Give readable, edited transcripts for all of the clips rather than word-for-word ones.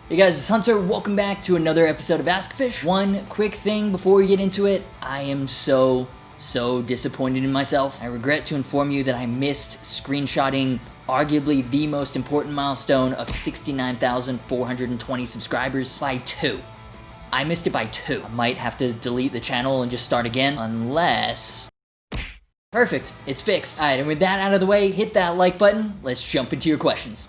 Hey guys, it's Hunter. Welcome back to another episode of Askgufish. One quick thing before we get into it. I am so disappointed in myself. I regret to inform you that I missed screenshotting arguably the most important milestone of 69,420 subscribers by 2. I missed it by 2. I might have to delete the channel and just start again, unless... Perfect, it's fixed. Alright, and with that out of the way, hit that like button. Let's jump into your questions.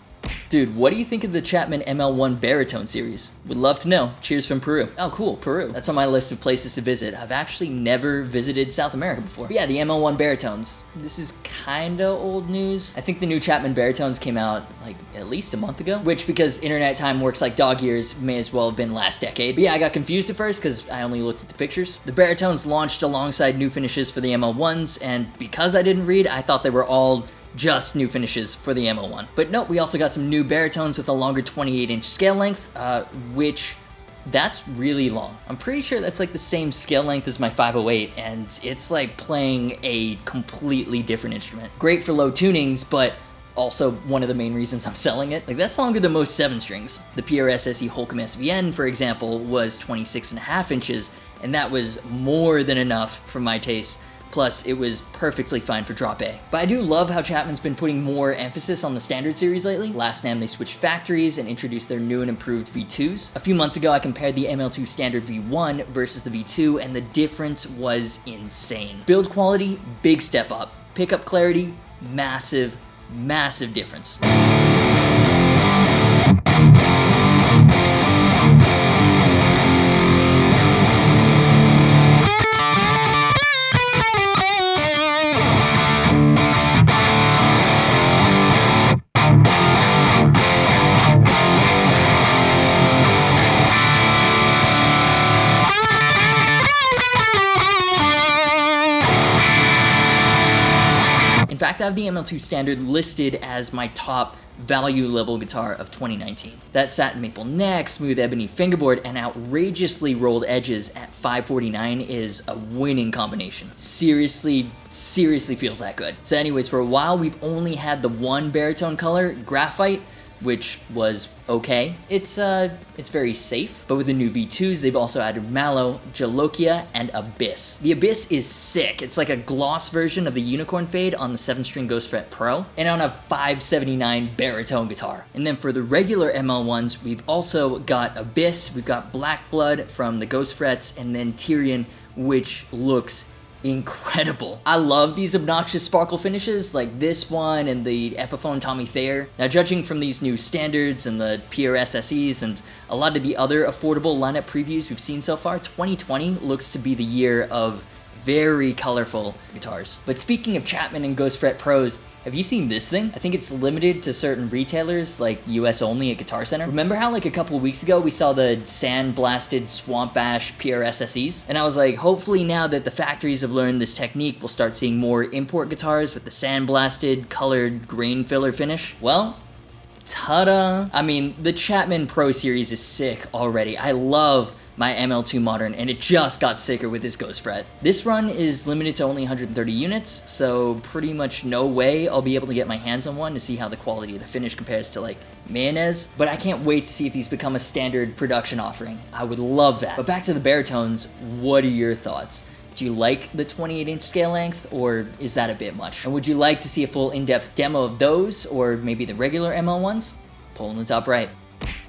Dude, what do you think of the Chapman ML1 Baritone series? Would love to know. Cheers from Peru. Oh, cool, Peru. That's on my list of places to visit. I've actually never visited South America before. But yeah, the ML1 Baritones. This is kinda old news. I think the new Chapman Baritones came out like at least a month ago, which because internet time works like dog years, may as well have been last decade. But yeah, I got confused at first because I only looked at the pictures. The Baritones launched alongside new finishes for the ML1s, and because I didn't read, I thought they were all just new finishes for the ML1. But nope, we also got some new baritones with a longer 28-inch scale length, which that's really long. I'm pretty sure that's like the same scale length as my 508, and it's like playing a completely different instrument. Great for low tunings, but also one of the main reasons I'm selling it. Like, that's longer than most 7 strings. The PRS SE Holcomb SVN, for example, was 26.5 inches, and that was more than enough for my taste. Plus, it was perfectly fine for drop A. But I do love how Chapman's been putting more emphasis on the standard series lately. Last NAMM they switched factories and introduced their new and improved V2s. A few months ago I compared the ML2 standard V1 versus the V2, and the difference was insane. Build quality, big step up. Pickup clarity, massive difference. In fact, I have the ML2 standard listed as my top value level guitar of 2019. That satin maple neck, smooth ebony fingerboard, and outrageously rolled edges at $549 is a winning combination. Seriously feels that good. So anyways, for a while we've only had the one baritone color, graphite, which was okay. It's very safe, but with the new V2s, they've also added Mallow, Jalokia, and Abyss. The Abyss is sick. It's like a gloss version of the Unicorn Fade on the 7-string Ghost Fret Pro, and on a 579 baritone guitar. And then for the regular ML1s, we've also got Abyss, we've got Black Blood from the Ghost Frets, and then Tyrion, which looks incredible. I love these obnoxious sparkle finishes like this one and the Epiphone Tommy Thayer. Now, judging from these new standards and the PRS SEs and a lot of the other affordable lineup previews we've seen so far, 2020 looks to be the year of very colorful guitars. But speaking of Chapman and Ghost Fret Pros, have you seen this thing? I think it's limited to certain retailers, like US only at Guitar Center. Remember how like a couple of weeks ago we saw the Sandblasted Swamp Ash PRS SEs? And I was like, hopefully now that the factories have learned this technique, we'll start seeing more import guitars with the Sandblasted colored grain filler finish. Well, ta-da! I mean, the Chapman Pro series is sick already. I love my ML2 Modern, and it just got sicker with this Ghost Fret. This run is limited to only 130 units, so pretty much no way I'll be able to get my hands on one to see how the quality of the finish compares to like mayonnaise, but I can't wait to see if these become a standard production offering. I would love that. But back to the baritones, what are your thoughts? Do you like the 28-inch scale length, or is that a bit much? And would you like to see a full in-depth demo of those, or maybe the regular ML1s? Poll in the top right.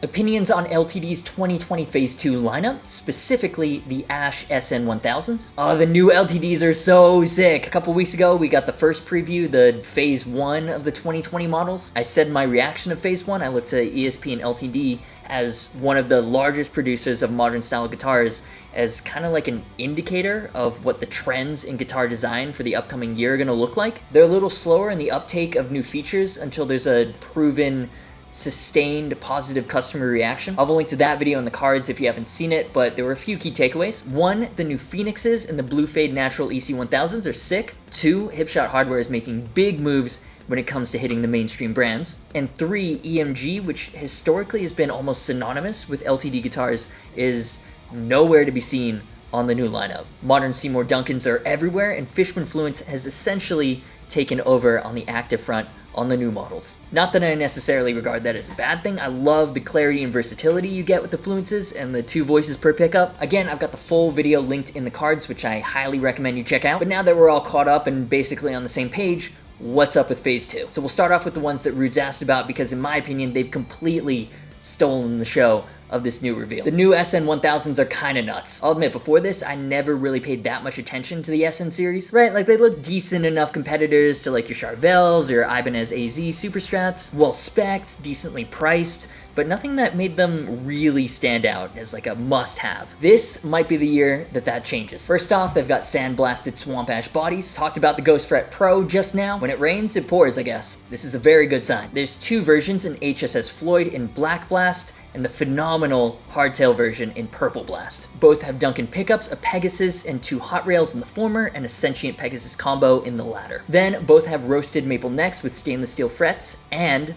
Opinions on LTD's 2020 Phase 2 lineup, specifically the Ash SN1000s. Oh, the new LTDs are so sick. A couple weeks ago, we got the first preview, the Phase 1 of the 2020 models. I said my reaction of Phase 1, I looked to ESP and LTD as one of the largest producers of modern style guitars as kind of like an indicator of what the trends in guitar design for the upcoming year are going to look like. They're a little slower in the uptake of new features until there's a proven sustained positive customer reaction. I'll link to that video in the cards if you haven't seen it, but there were a few key takeaways. 1, the new Phoenixes and the Blue Fade Natural EC1000s are sick. 2, Hipshot Hardware is making big moves when it comes to hitting the mainstream brands. And 3, EMG, which historically has been almost synonymous with LTD guitars, is nowhere to be seen on the new lineup. Modern Seymour Duncans are everywhere, and Fishman Fluence has essentially taken over on the active front on the new models. Not that I necessarily regard that as a bad thing. I love the clarity and versatility you get with the fluences and the 2 voices per pickup. Again, I've got the full video linked in the cards, which I highly recommend you check out. But now that we're all caught up and basically on the same page, what's up with Phase 2? So we'll start off with the ones that Rude's asked about because in my opinion, they've completely stolen the show of this new reveal. The new SN1000s are kinda nuts. I'll admit, before this, I never really paid that much attention to the SN series, right? Like, they look decent enough competitors to like your Charvels or Ibanez AZ Super Strats, well spec'd, decently priced, but nothing that made them really stand out as like a must-have. This might be the year that changes. First off, they've got Sandblasted Swamp Ash bodies. Talked about the Ghost Fret Pro just now. When it rains, it pours, I guess. This is a very good sign. There's 2 versions, an HSS Floyd in Black Blast, and the phenomenal hardtail version in Purple Blast. Both have Duncan pickups, a Pegasus, and 2 hot rails in the former, and a Sentient Pegasus combo in the latter. Then, both have roasted maple necks with stainless steel frets, and,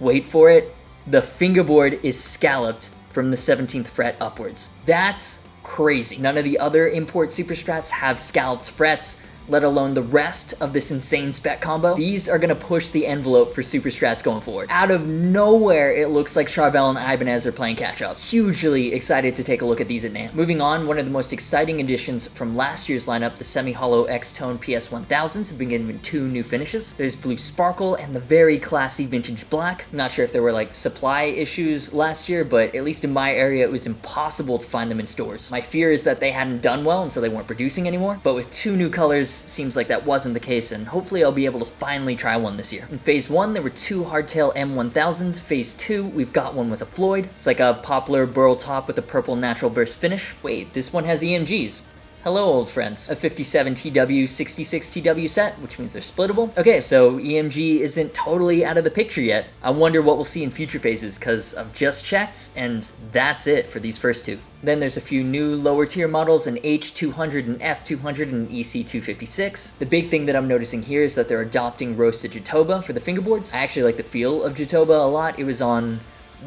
wait for it, the fingerboard is scalloped from the 17th fret upwards. That's crazy. None of the other import Super Strats have scalloped frets, let alone the rest of this insane spec combo. These are gonna push the envelope for Super Strats going forward. Out of nowhere, it looks like Charvel and Ibanez are playing catch up. Hugely excited to take a look at these at NAMM. Moving on, one of the most exciting additions from last year's lineup, the semi-hollow X-Tone PS1000s have been given 2 new finishes. There's Blue Sparkle and the very classy Vintage Black. I'm not sure if there were like supply issues last year, but at least in my area, it was impossible to find them in stores. My fear is that they hadn't done well and so they weren't producing anymore, but with 2 new colors, seems like that wasn't the case, and hopefully I'll be able to finally try one this year. In Phase 1, there were 2 hardtail M1000s. Phase 2, we've got one with a Floyd. It's like a poplar burl top with a purple natural burst finish. Wait, this one has EMGs. Hello, old friends. A 57 TW, 66 TW set, which means they're splittable. Okay, so EMG isn't totally out of the picture yet. I wonder what we'll see in future phases, because I've just checked, and that's it for these first 2. Then there's a few new lower tier models, an H200 and F200 and EC256. The big thing that I'm noticing here is that they're adopting roasted Jatoba for the fingerboards. I actually like the feel of Jatoba a lot. It was on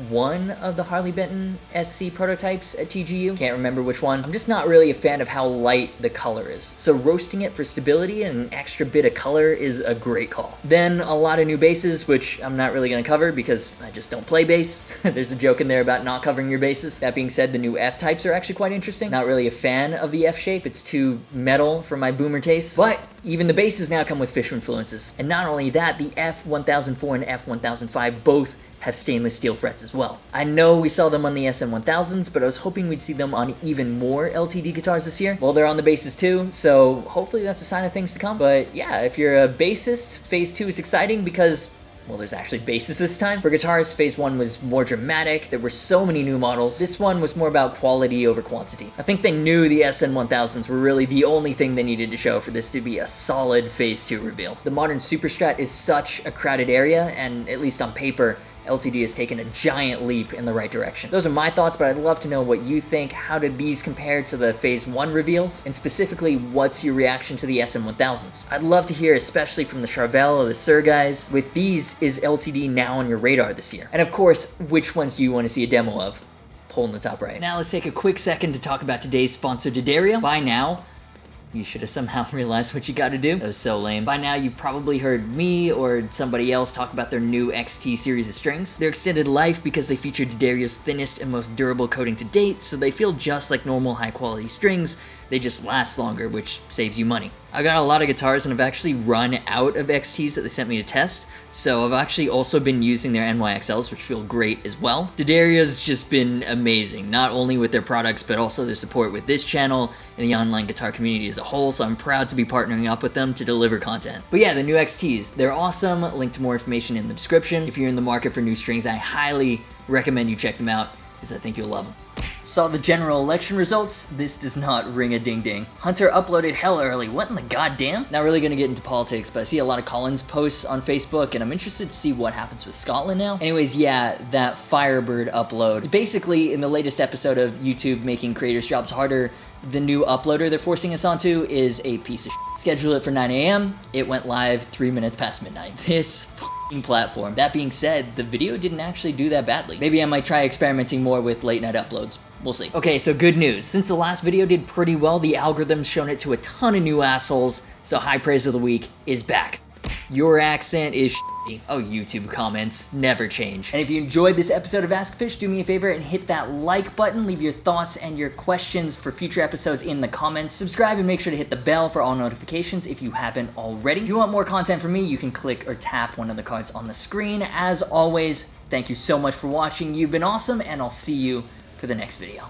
one of the Harley Benton SC prototypes at TGU. Can't remember which one. I'm just not really a fan of how light the color is. So roasting it for stability and an extra bit of color is a great call. Then a lot of new basses, which I'm not really gonna cover because I just don't play bass. There's a joke in there about not covering your basses. That being said, the new F types are actually quite interesting. Not really a fan of the F shape. It's too metal for my boomer taste. But even the basses now come with Fish influences. And not only that, the F1004 and F1005 both have stainless steel frets as well. I know we saw them on the SN1000s, but I was hoping we'd see them on even more LTD guitars this year. Well, they're on the basses too, so hopefully that's a sign of things to come. But yeah, if you're a bassist, Phase 2 is exciting because, well, there's actually basses this time. For guitars, Phase 1 was more dramatic. There were so many new models. This one was more about quality over quantity. I think they knew the SN1000s were really the only thing they needed to show for this to be a solid Phase 2 reveal. The modern Super Strat is such a crowded area, and at least on paper, LTD has taken a giant leap in the right direction. Those are my thoughts, but I'd love to know what you think. How did these compare to the Phase 1 reveals? And specifically, what's your reaction to the SN1000s? I'd love to hear, especially from the Charvel or the Sir guys. With these, is LTD now on your radar this year? And of course, which ones do you want to see a demo of? Poll in the top right. Now let's take a quick second to talk about today's sponsor, D'Addario. By now, you should have somehow realized what you gotta do. That was so lame. By now, you've probably heard me or somebody else talk about their new XT series of strings. They're extended life because they feature D'Addario's thinnest and most durable coating to date, so they feel just like normal high-quality strings. They just last longer, which saves you money. I got a lot of guitars and I've actually run out of XTs that they sent me to test, so I've actually also been using their NYXLs, which feel great as well. D'Addario's just been amazing, not only with their products, but also their support with this channel and the online guitar community as a whole, so I'm proud to be partnering up with them to deliver content. But yeah, the new XTs, they're awesome. Link to more information in the description. If you're in the market for new strings, I highly recommend you check them out, because I think you'll love them. Saw the general election results. This does not ring a ding-ding. Hunter uploaded hella early. What in the goddamn? Not really gonna get into politics, but I see a lot of Collins posts on Facebook, and I'm interested to see what happens with Scotland now. Anyways, yeah, that Firebird upload. Basically, in the latest episode of YouTube making creators' jobs harder, the new uploader they're forcing us onto is a piece of shit. Scheduled it for 9 AM. It went live 3 minutes past midnight. This platform. That being said, the video didn't actually do that badly. Maybe I might try experimenting more with late night uploads. We'll see. Okay, so good news. Since the last video did pretty well, the algorithm's shown it to a ton of new assholes, so high praise of the week is back. Your accent is shitty. Oh, YouTube comments never change. And if you enjoyed this episode of Askfish, do me a favor and hit that like button. Leave your thoughts and your questions for future episodes in the comments. Subscribe and make sure to hit the bell for all notifications if you haven't already. If you want more content from me, you can click or tap one of the cards on the screen. As always, thank you so much for watching. You've been awesome, and I'll see you for the next video.